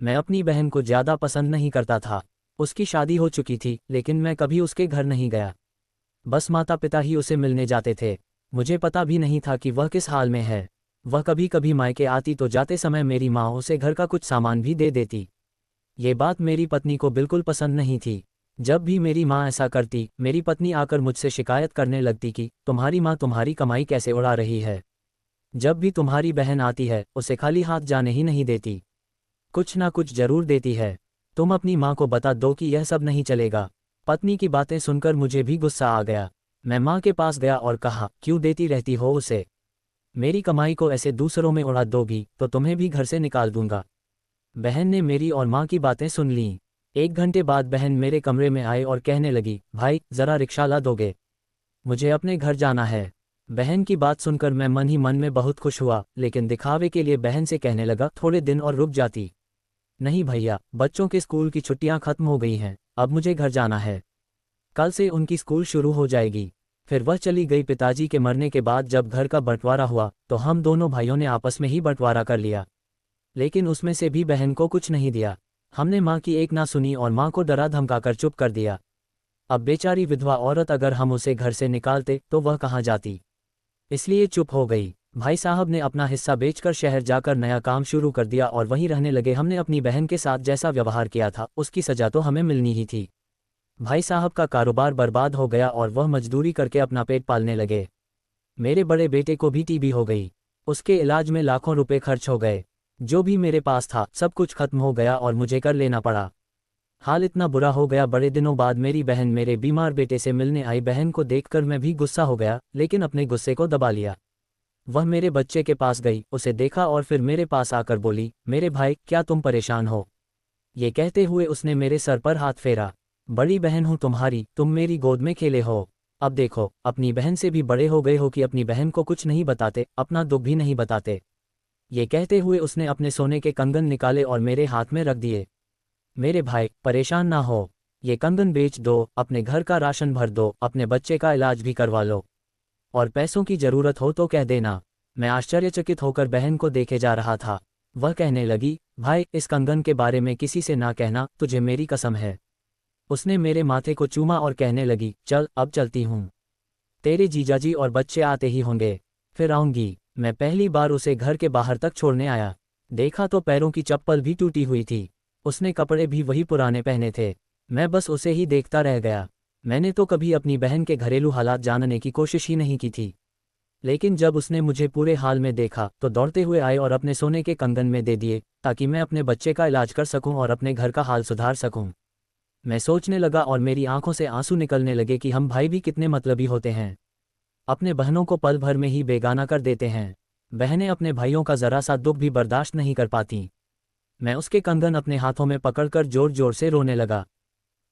मैं अपनी बहन को ज़्यादा पसंद नहीं करता था। उसकी शादी हो चुकी थी, लेकिन मैं कभी उसके घर नहीं गया। बस माता पिता ही उसे मिलने जाते थे। मुझे पता भी नहीं था कि वह किस हाल में है। वह कभी कभी मायके आती तो जाते समय मेरी माँ उसे घर का कुछ सामान भी दे देती। ये बात मेरी पत्नी को बिल्कुल पसंद नहीं थी। जब भी मेरी माँ ऐसा करती, मेरी पत्नी आकर मुझसे शिकायत करने लगती कि तुम्हारी माँ तुम्हारी कमाई कैसे उड़ा रही है। जब भी तुम्हारी बहन आती है, उसे खाली हाथ जाने ही नहीं देती, कुछ ना कुछ जरूर देती है। तुम अपनी माँ को बता दो कि यह सब नहीं चलेगा। पत्नी की बातें सुनकर मुझे भी गुस्सा आ गया। मैं माँ के पास गया और कहा, क्यों देती रहती हो उसे? मेरी कमाई को ऐसे दूसरों में उड़ा दोगी तो तुम्हें भी घर से निकाल दूंगा। बहन ने मेरी और माँ की बातें सुन लीं। 1 घंटे बाद बहन मेरे कमरे में आए और कहने लगी, भाई ज़रा रिक्शा ला दोगे? मुझे अपने घर जाना है। बहन की बात सुनकर मैं मन ही मन में बहुत खुश हुआ, लेकिन दिखावे के लिए बहन से कहने लगा, थोड़े दिन और रुक जाती। नहीं भैया, बच्चों के स्कूल की छुट्टियां खत्म हो गई हैं, अब मुझे घर जाना है। कल से उनकी स्कूल शुरू हो जाएगी। फिर वह चली गई। पिताजी के मरने के बाद जब घर का बंटवारा हुआ तो हम दोनों भाइयों ने आपस में ही बंटवारा कर लिया, लेकिन उसमें से भी बहन को कुछ नहीं दिया। हमने माँ की एक ना सुनी और माँ को डरा धमकाकर चुप कर दिया। अब बेचारी विधवा औरत, अगर हम उसे घर से निकालते तो वह कहाँ जाती, इसलिए चुप हो गई। भाई साहब ने अपना हिस्सा बेचकर शहर जाकर नया काम शुरू कर दिया और वहीं रहने लगे। हमने अपनी बहन के साथ जैसा व्यवहार किया था, उसकी सजा तो हमें मिलनी ही थी। भाई साहब का कारोबार बर्बाद हो गया और वह मजदूरी करके अपना पेट पालने लगे। मेरे बड़े बेटे को भी टीबी हो गई। उसके इलाज में लाखों रुपए खर्च हो गए। जो भी मेरे पास था सब कुछ खत्म हो गया और मुझे कर लेना पड़ा। हाल इतना बुरा हो गया। बड़े दिनों बाद मेरी बहन मेरे बीमार बेटे से मिलने आई। बहन को देखकर मैं भी गुस्सा हो गया, लेकिन अपने गुस्से को दबा लिया। वह मेरे बच्चे के पास गई, उसे देखा और फिर मेरे पास आकर बोली, मेरे भाई क्या तुम परेशान हो? ये कहते हुए उसने मेरे सर पर हाथ फेरा। बड़ी बहन हूँ तुम्हारी, तुम मेरी गोद में खेले हो। अब देखो, अपनी बहन से भी बड़े हो गए हो कि अपनी बहन को कुछ नहीं बताते, अपना दुख भी नहीं बताते। ये कहते हुए उसने अपने सोने के कंगन निकाले और मेरे हाथ में रख दिए। मेरे भाई परेशान ना हो, ये कंगन बेच दो, अपने घर का राशन भर दो, अपने बच्चे का इलाज भी करवा लो, और पैसों की जरूरत हो तो कह देना। मैं आश्चर्यचकित होकर बहन को देखे जा रहा था। वह कहने लगी, भाई इस कंगन के बारे में किसी से ना कहना, तुझे मेरी कसम है। उसने मेरे माथे को चूमा और कहने लगी, चल अब चलती हूँ, तेरे जीजाजी और बच्चे आते ही होंगे, फिर आऊंगी। मैं पहली बार उसे घर के बाहर तक छोड़ने आया। देखा तो पैरों की चप्पल भी टूटी हुई थी। उसने कपड़े भी वही पुराने पहने थे। मैं बस उसे ही देखता रह गया। मैंने तो कभी अपनी बहन के घरेलू हालात जानने की कोशिश ही नहीं की थी, लेकिन जब उसने मुझे पूरे हाल में देखा तो दौड़ते हुए आए और अपने सोने के कंगन में दे दिए, ताकि मैं अपने बच्चे का इलाज कर सकूं और अपने घर का हाल सुधार सकूं। मैं सोचने लगा और मेरी आंखों से आंसू निकलने लगे कि हम भाई भी कितने मतलबी होते हैं, अपने बहनों को पल भर में ही बेगाना कर देते हैं। बहनें अपने भाइयों का जरा सा दुख भी बर्दाश्त नहीं कर पाती। मैं उसके कंगन अपने हाथों में पकड़कर जोर जोर से रोने लगा।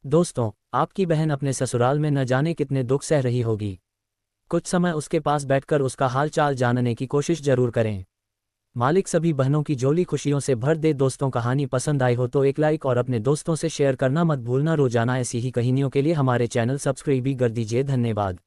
दोस्तों, आपकी बहन अपने ससुराल में न जाने कितने दुख सह रही होगी। कुछ समय उसके पास बैठकर उसका हाल चाल जानने की कोशिश जरूर करें। मालिक सभी बहनों की झोली खुशियों से भर दे। दोस्तों, कहानी पसंद आई हो तो एक लाइक और अपने दोस्तों से शेयर करना मत भूलना। रोजाना ऐसी ही कहानियों के लिए हमारे चैनल सब्सक्राइब भी कर दीजिए। धन्यवाद।